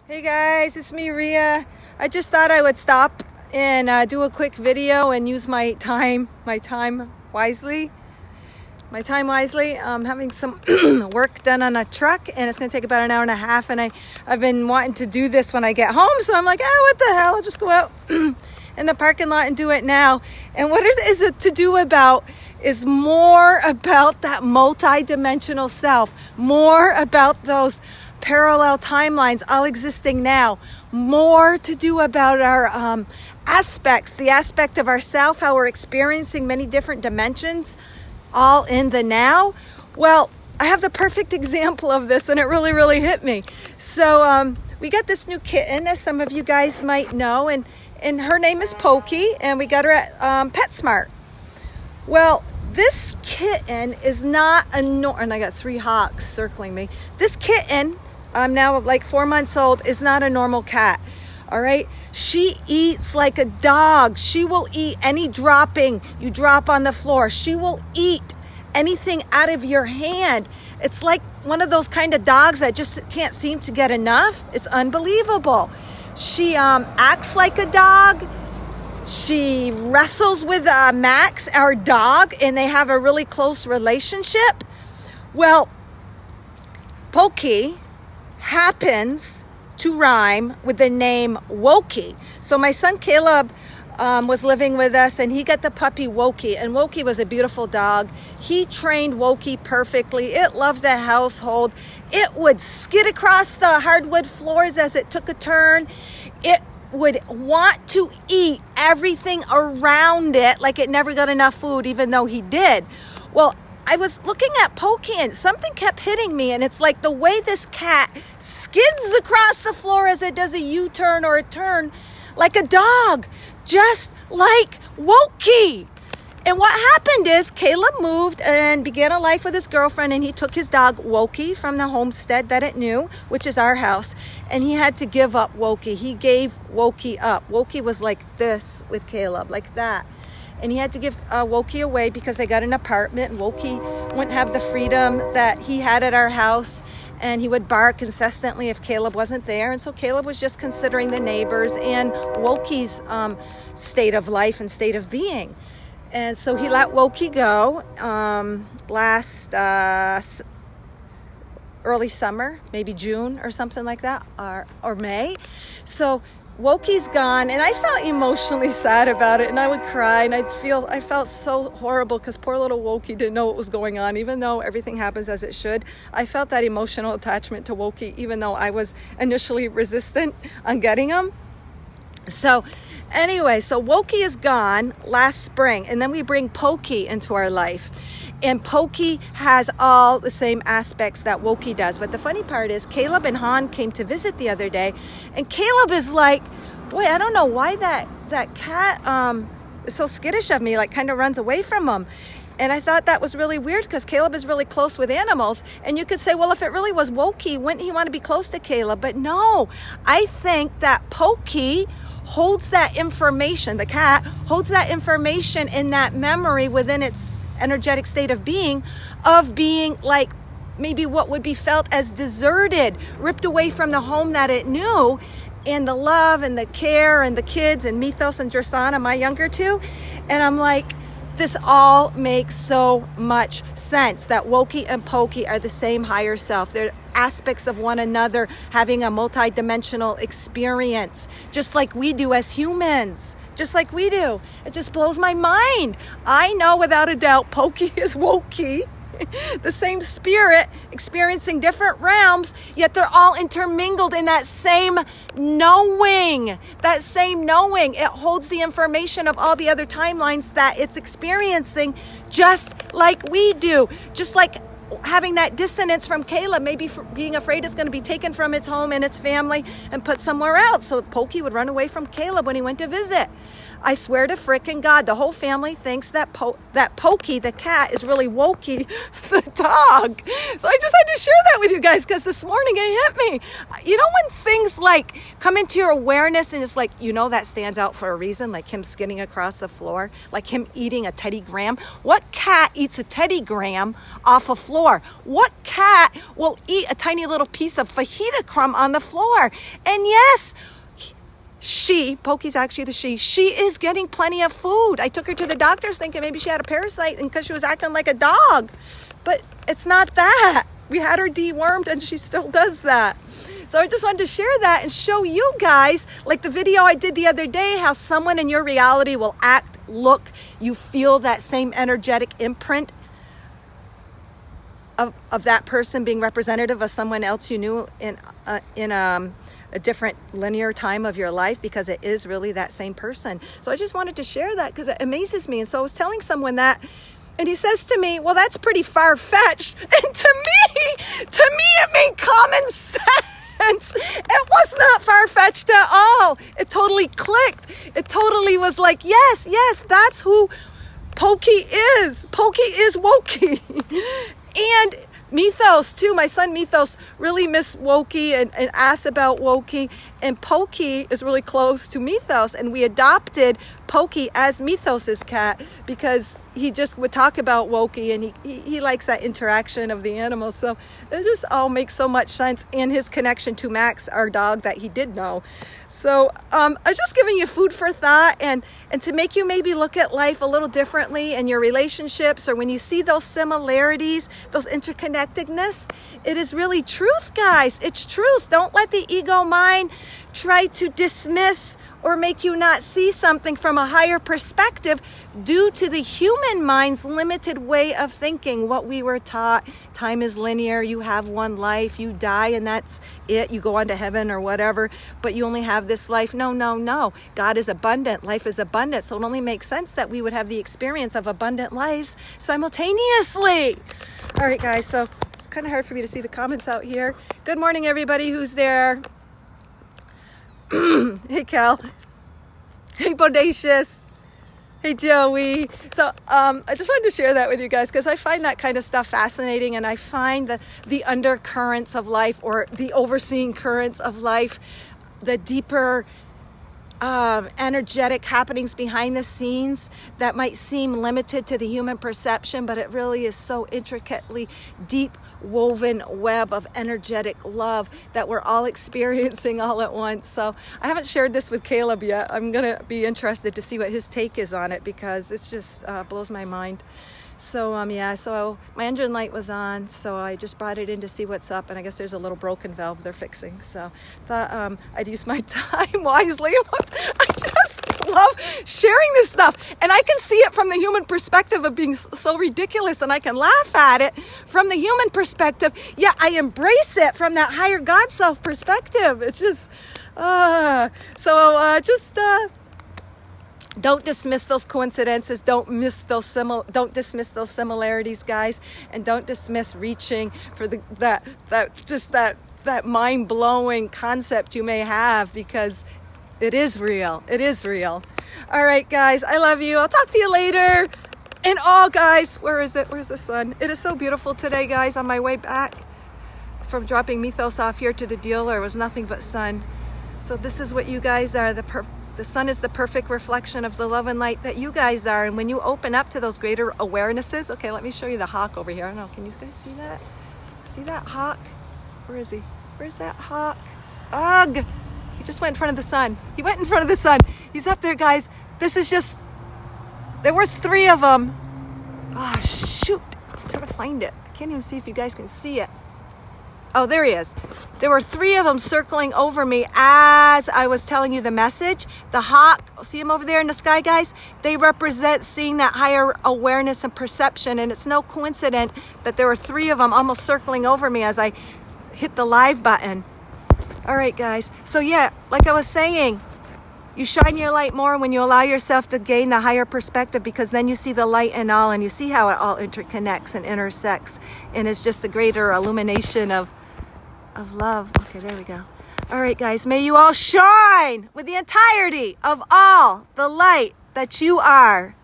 Hey guys, it's me, Ria. I just thought I would stop and do a quick video and use my time wisely. I'm having some work done on a truck, and it's going to take about an hour and a half. And I've been wanting to do this when I get home, so I'm like, what the hell? I'll just go out in the parking lot and do it now. And what is it to do about? Is more about that multi-dimensional self, more about those parallel timelines all existing now, more to do about our aspects, the aspect of ourself, how we're experiencing many different dimensions, all in the now. Well, I have the perfect example of this, and it really, really hit me. So we got this new kitten, as some of you guys might know, and her name is Pokey, and we got her at PetSmart. Well, this kitten is not and I got 3 hawks circling me. This kitten, I'm now like 4 months old, is not a normal cat. All right. She eats like a dog. She will eat any dropping you drop on the floor. She will eat anything out of your hand. It's like one of those kind of dogs that just can't seem to get enough. It's unbelievable. She acts like a dog. She wrestles with Max, our dog, and they have a really close relationship. Well, Pokey happens to rhyme with the name WOKI. So my son Caleb was living with us, and he got the puppy WOKI, and WOKI was a beautiful dog. He trained WOKI perfectly. It loved the household. It would skid across the hardwood floors as it took a turn. It would want to eat everything around it like it never got enough food, even though he did. Well, I was looking at Pokey, and something kept hitting me, and it's like the way this cat skids across the floor as it does a U-turn or a turn like a dog, just like WOKI. And what happened is Caleb moved and began a life with his girlfriend, and he took his dog WOKI from the homestead that it knew, which is our house, and he had to give up WOKI. He gave WOKI up. WOKI was like this with Caleb, like that. And he had to give WOKI away because they got an apartment, and WOKI wouldn't have the freedom that he had at our house, and he would bark incessantly if Caleb wasn't there. And so Caleb was just considering the neighbors and WOKI's state of life and state of being. And so he let WOKI go last early summer, maybe June or something like that, or May. So WOKI's gone, and I felt emotionally sad about it, and I would cry, and I felt so horrible because poor little WOKI didn't know what was going on, even though everything happens as it should. I felt that emotional attachment to WOKI, even though I was initially resistant on getting him. So anyway, so WOKI is gone last spring, and then we bring Pokey into our life. And Pokey has all the same aspects that WOKI does. But the funny part is Caleb and Han came to visit the other day, and Caleb is like, boy, I don't know why that cat is so skittish of me, like kind of runs away from him. And I thought that was really weird because Caleb is really close with animals. And you could say, well, if it really was WOKI, wouldn't he want to be close to Caleb? But no, I think that Pokey holds that information, the cat holds that information in that memory within its energetic state of being like maybe what would be felt as deserted, ripped away from the home that it knew, and the love and the care and the kids and Mythos and Jersana, my younger two. And I'm like, this all makes so much sense that WOKI and Pokey are the same higher self. They're aspects of one another, having a multi-dimensional experience, just like we do as humans, just like we do. It just blows my mind. I know without a doubt Pokey is WOKI, the same spirit experiencing different realms, yet they're all intermingled in that same knowing. It holds the information of all the other timelines that it's experiencing, just like we do, just like having that dissonance from Caleb, maybe being afraid it's going to be taken from its home and its family and put somewhere else. So Pokey would run away from Caleb when he went to visit. I swear to frickin' God, the whole family thinks that Pokey, the cat, is really WOKI, the dog. So I just had to share that with you guys because this morning it hit me. You know when things things like come into your awareness and it's like, you know, that stands out for a reason, like him skidding across the floor, like him eating a Teddy Graham. What cat eats a Teddy Graham off a floor? What cat will eat a tiny little piece of fajita crumb on the floor? And yes, Poki's actually the she is getting plenty of food. I took her to the doctors thinking maybe she had a parasite and because she was acting like a dog. But it's not that. We had her dewormed and she still does that. So I just wanted to share that and show you guys, like the video I did the other day, how someone in your reality will act, look, you feel that same energetic imprint of that person being representative of someone else you knew in a different linear time of your life, because it is really that same person. So I just wanted to share that because it amazes me. And so I was telling someone that, and he says to me, well, that's pretty far-fetched. And to me, it made common sense. It was not far-fetched at all. It totally clicked. It totally was like, yes, that's who Poki is. Poki is WOKI. And Mythos too, my son Mythos really missed WOKI and asked about WOKI, and Poki is really close to Mythos, and we adopted Poki as Mythos's cat because he just would talk about WOKI, and he likes that interaction of the animals. So it just all makes so much sense in his connection to Max, our dog that he did know. So I'm just giving you food for thought and to make you maybe look at life a little differently in your relationships, or when you see those similarities, those interconnectedness. It is really truth, guys. It's truth. Don't let the ego mind try to dismiss or make you not see something from a higher perspective due to the human mind's limited way of thinking. What we were taught, time is linear, you have one life, you die and that's it, you go on to heaven or whatever, but you only have this life. No. God is abundant, life is abundant, so it only makes sense that we would have the experience of abundant lives simultaneously. All right, guys, so it's kind of hard for me to see the comments out here. Good morning, everybody who's there. Hey, Cal. Hey, Bodacious. Hey, Joey. So I just wanted to share that with you guys because I find that kind of stuff fascinating, and I find the undercurrents of life, or the overseeing currents of life, the deeper energetic happenings behind the scenes that might seem limited to the human perception, but it really is so intricately deep woven web of energetic love that we're all experiencing all at once. So I haven't shared this with Caleb yet. I'm gonna be interested to see what his take is on it because it's just blows my mind. So so my engine light was on, so I just brought it in to see what's up, and I guess there's a little broken valve they're fixing. So thought I'd use my time wisely. I just love sharing this stuff, and I can see it from the human perspective of being so ridiculous, and I can laugh at it from the human perspective. Yeah, I embrace it from that higher God self perspective. It's just don't dismiss those coincidences. Don't dismiss those similarities, guys, and don't dismiss reaching for that mind-blowing concept you may have, because it is real. It is real. All right, guys, I love you. I'll talk to you later. And guys, where is it? Where's the sun? It is so beautiful today, guys. On my way back from dropping Mythos off here to the dealer, it was nothing but sun. So this is what you guys are. The sun is the perfect reflection of the love and light that you guys are. And when you open up to those greater awarenesses, okay, let me show you the hawk over here. I don't know, can you guys see that? See that hawk? Where is he? Where's that hawk? Ugh! He just went in front of the sun. He went in front of the sun. He's up there, guys. This is just, there was 3 of them. Oh, shoot. I'm trying to find it. I can't even see if you guys can see it. Oh, there he is. There were 3 of them circling over me as I was telling you the message. The hawk, see him over there in the sky, guys? They represent seeing that higher awareness and perception, and it's no coincidence that there were 3 of them almost circling over me as I hit the live button. All right, guys. So yeah, like I was saying, you shine your light more when you allow yourself to gain the higher perspective, because then you see the light in all, and you see how it all interconnects and intersects, and it's just the greater illumination of love. Okay, there we go. All right, guys, may you all shine with the entirety of all the light that you are.